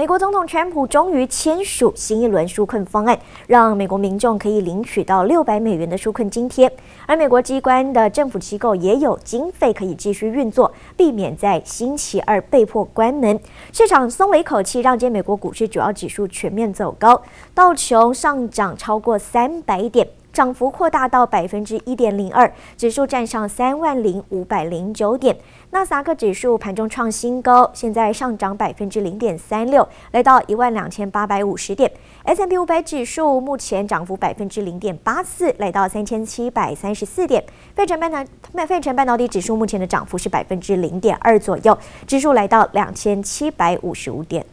美国总统川普终于签署新一轮纾困方案，让美国民众可以领取到$600的纾困津贴，而美国机关的政府机构也有经费可以继续运作，避免在星期二被迫关门。市场松了一口气，让今天美国股市主要指数全面走高，道琼上涨超过300点。涨幅扩大到1.02%，指数站上30509点。纳斯达克指数盘中创新高，现在上涨0.36%，来到12850点。S&P 500指数目前涨幅0.84%，来到3734点。费城半导体指数目前的涨幅是0.2%左右，指数来到2755点。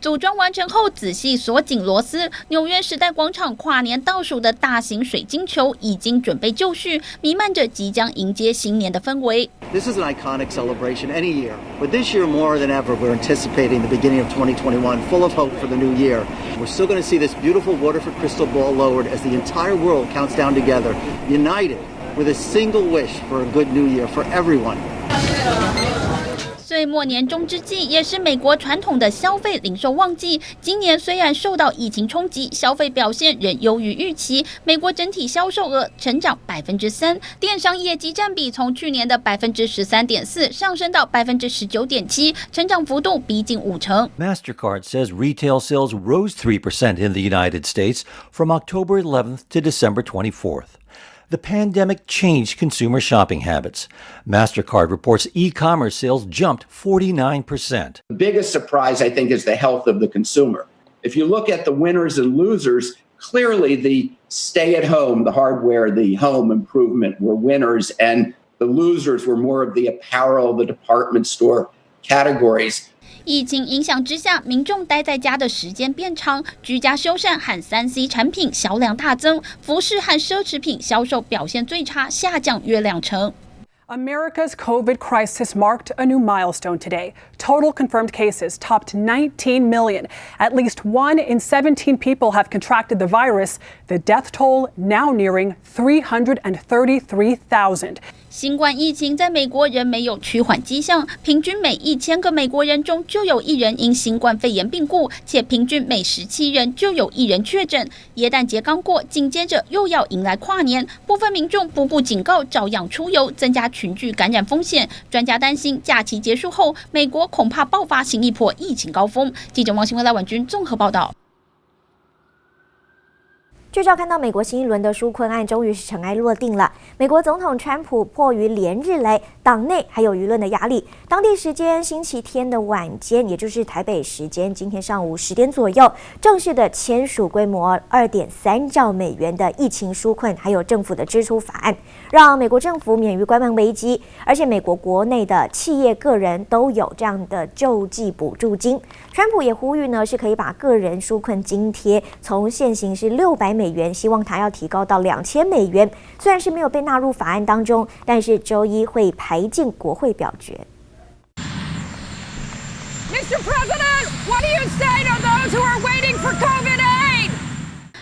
组装完成后，仔细锁紧螺丝。纽约时代广场跨年倒数的大型水晶球已经准备就绪，弥漫着即将迎接新年的氛围。This is an iconic celebration any year, but this year more than ever, we're anticipating the beginning of 2021, full of hope for the new year. We're still going to see this beautiful Waterford crystal ball lowered as the entire world counts down together, united with a single wish for a good new year for everyone. 岁末年终之际，也是美国传统的消费零售旺季。今年虽然受到疫情冲击，消费表现仍优于预期。美国整体销售额成长3%，电商业绩占比从去年的13.4%上升到19.7%，成长幅度逼近50%。MasterCard says retail sales rose 3% in the United States from October 11th to December 24th.The pandemic changed consumer shopping habits. MasterCard reports e-commerce sales jumped 49%. The biggest surprise, I think, is the health of the consumer. If you look at the winners and losers, clearly the stay-at-home, the hardware, the home improvement were winners, and the losers were more of the apparel, the department store categories.疫情影响之下，民众待在家的时间变长，居家修缮和3C 产品销量大增，服饰和奢侈品销售表现最差，下降约20%。America's COVID crisis marked a new milestone today. Total confirmed cases topped 19 million. At least 1 in 17 people have contracted the virus. The death toll now nearing 333,000. 新冠疫情在美国仍没有趋缓迹象，平均每1000个美国人中就有1人因新冠肺炎病故，且平均每17人就有1人确诊。耶诞节刚过，紧接着又要迎来跨年，部分民众不顾警告照样出游，增加群聚感染风险。专家担心，假期结束后，美国恐怕爆发新一波疫情高峰。记者王新伟、赖婉君综合报道。聚焦看到美国新一轮的纾困案终于是尘埃落定了。美国总统川普迫于连日来党内还有舆论的压力，当地时间星期天的晚间，也就是台北时间今天上午10点左右，正式的签署规模2.3兆美元的疫情纾困还有政府的支出法案，让美国政府免于关门危机，而且美国国内的企业个人都有这样的救济补助金。川普也呼吁呢，是可以把个人纾困津贴从现行是$600，希望他要提高到$2000。虽然是没有被纳入法案当中，但是周一会排进国会表决。Mr. President, what do you say to those who are waiting for COVID aid?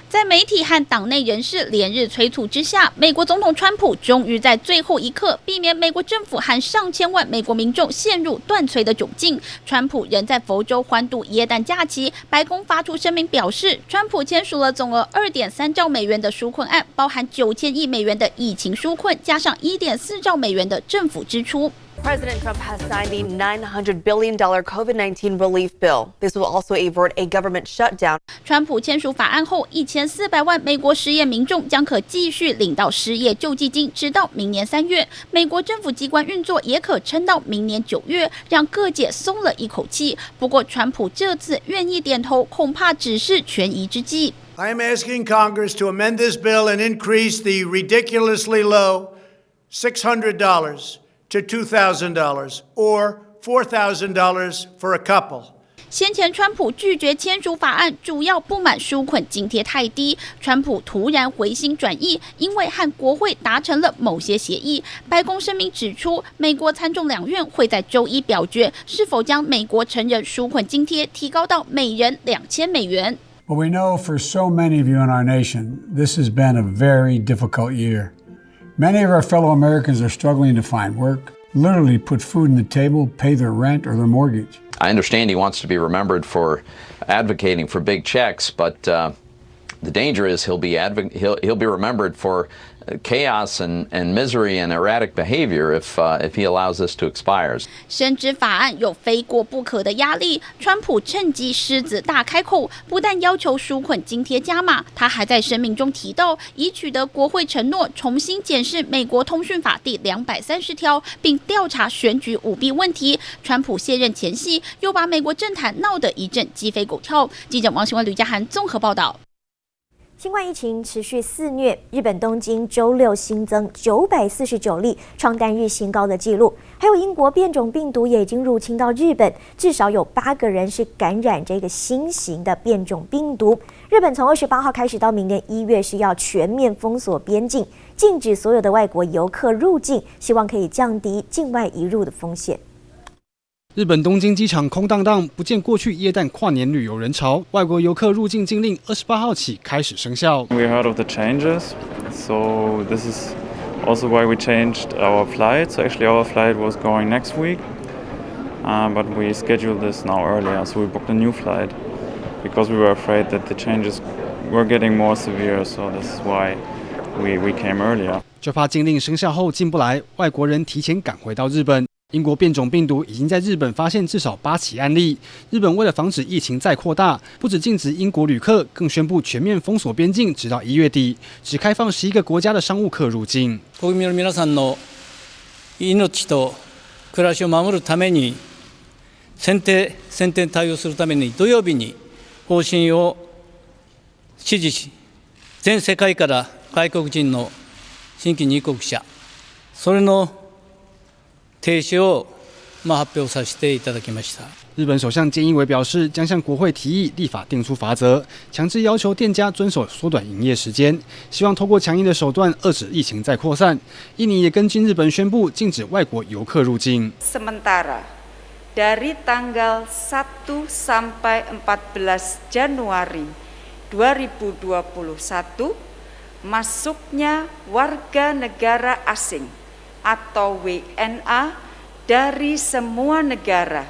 在媒体和党内人士连日催促之下，美国总统川普终于在最后一刻避免美国政府和上千万美国民众陷入断炊的窘境。川普仍在佛州欢度耶诞假期，白宫发出声明表示，川普签署了总额2.3兆美元的纾困案，包含9000亿美元的疫情纾困，加上1.4兆美元的政府支出。President Trump has signed the $900 billion COVID-19 relief bill. This will also avert a government shutdown. 川普签署法案后，1400万美国失业民众将可继续领到失业救济金，直到明年3月。美国政府机关运作也可撑到明年9月，让各界松了一口气。不过，川普这次愿意点头，恐怕只是权宜之计。I am asking Congress to amend this bill and increase the ridiculously low $600 to $2,000 or $4,000 for a couple. 先前川普拒绝签署法案，主要不满纾困津贴太低。川普突然回心转意，因为和国会达成了某些协议。白宫声明指出，美国参众两院会在周一表决，是否将美国成人纾困津贴提高到每人$2000。Well, we know for so many of you in our nation, this has been a very difficult year. Many of our fellow Americans are struggling to find work. literally put food on the table, pay their rent or their mortgage. I understand he wants to be remembered for advocating for big checks, but the danger is he'll be remembered for chaos and misery and erratic behavior if he allows this to expire. 升职法案有非过不可的压力，川普趁机狮子大开口，不但要求纾困津贴加码，他还在声明中提到，已取得国会承诺，重新检视美国通讯法第230条，并调查选举舞弊问题。川普卸任前夕，又把美国政坛闹得一阵鸡飞狗跳。记者王新文、吕家涵综合报道。新冠疫情持续肆虐，日本东京周六新增949例，创单日新高的纪录。还有英国变种病毒也已经入侵到日本，至少有8个人是感染这个新型的变种病毒。日本从28号开始到明年1月是要全面封锁边境，禁止所有的外国游客入境，希望可以降低境外移入的风险。日本东京机场空荡荡，不见过去耶诞跨年旅游人潮。外国游客入境禁令28号起开始生效。We heard of the changes, so this is also why we changed our flight. So actually, our flight was going next week, but we scheduled this now earlier. So we booked a new flight because we were afraid that the changes were getting more severe. So this is why we came earlier. 就怕禁令生效后进不来，外国人提前赶回到日本。英国变种病毒已经在日本发现至少8起案例。日本为了防止疫情再扩大，不止禁止英国旅客，更宣布全面封锁边境，直到1月底，只开放11个国家的商务客入境。国民の皆さんの命と暮らしを守るために、先手対応するために土曜日に方針を指示し、全世界から外国人の新規入国者、それの停止を発表させていただきました。日本首相菅义伟表示，将向国会提议立法定出法则，强制要求店家遵守缩短营业时间，希望透过强硬的手段遏止疫情再扩散。印尼也跟进日本宣布禁止外国游客入境。Sementara dari tanggal 1 sampai 14 Januari 2021 masuknya warga negara asing atau WNA dari semua negara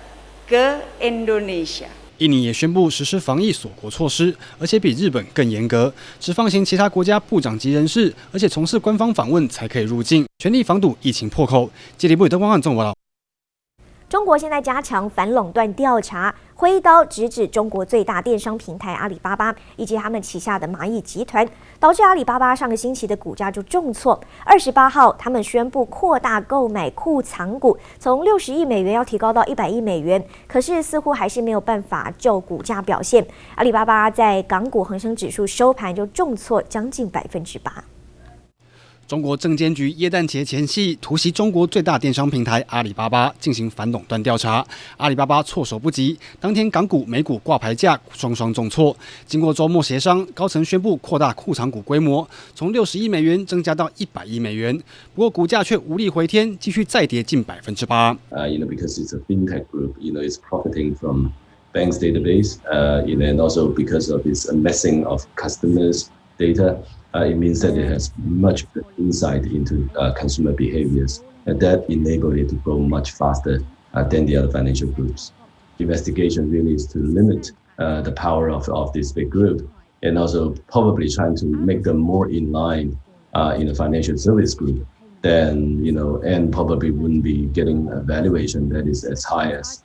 ke Indonesia。印尼也宣布实施防疫锁国措施，而且比日本更严格，只放行其他国家部长级人士，而且从事官方访问才可以入境，全力防堵疫情破口。记者部德光汉综合报道。中国现在加强反垄断调查，挥刀直指中国最大电商平台阿里巴巴以及他们旗下的蚂蚁集团，导致阿里巴巴上个星期的股价就重挫。28号，他们宣布扩大购买库藏股，从60亿美元要提高到100亿美元，可是似乎还是没有办法救股价表现。阿里巴巴在港股恒生指数收盘就重挫将近8%。中国证监局耶诞节前夕突袭中国最大电商平台阿里巴巴进行反垄断调查，阿里巴巴措手不及，当天港股、美股挂牌价双双重挫。经过周末协商，高层宣布扩大库藏股规模，从60亿美元增加到100亿美元。不过股价却无力回天，继续再跌近8%。Because it's a fintech group, it's profiting from banks' database, and also because of its messing of customers' data. It means that it has much insight into consumer behaviors, and that enables it to grow much faster than the other financial groups. Investigation really is to limit the power of this big group, and also probably trying to make them more in line in the financial service group. Then and probably wouldn't be getting a valuation that is as high as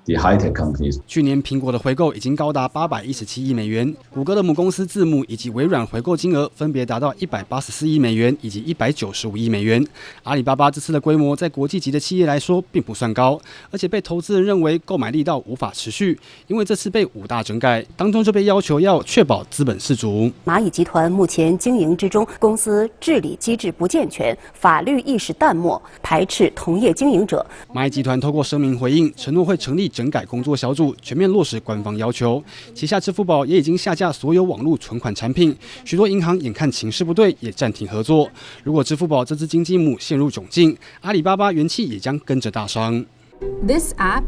the high-tech companies. 去年苹果的回购已经高达817亿美元，谷歌的母公司字幕以及微软回购金额分别达到184亿美元以及195亿美元。阿里巴巴这次的规模在国际级的企业来说并不算高，而且被投资人认为购买力道无法持续，因为这次被5大整改，当中就被要求要确保资本适足。蚂蚁集团目前经营之中，公司治理机制不健全，法律意识淡漠，排斥同业经营者。蚂蚁集团透过声明回应，承诺会成立整改工作小组，全面落实官方要求。旗下支付宝也已经下架所有网络存款产品，许多银行眼看情势不对，也暂停合作。如果支付宝这只金鸡母陷入窘境，阿里巴巴元气也将跟着大伤。This app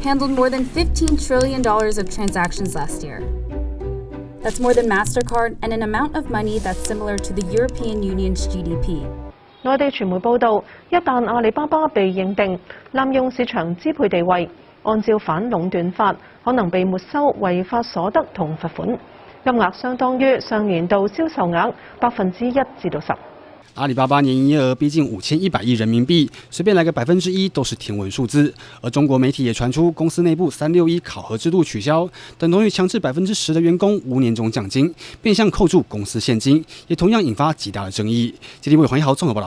handled more than $15 trillion of transactions last year. That's more than MasterCard and an amount of money that's similar to the European Union's GDP. 內地傳媒報道，一旦阿里巴巴被認定濫用市場支配地位，按照反壟斷法，可能被沒收違法所得同罰款，金額相當於上年度銷售額1%至10%。阿里巴巴年營業額逼近5100億人民幣，隨便來個1%都是天文數字。而中國媒體也傳出公司內部361考核制度取消，等同於強制10%的員工無年終獎金，變相扣住公司現金，也同樣引發極大的爭議。傑立為黃一豪綜合報道。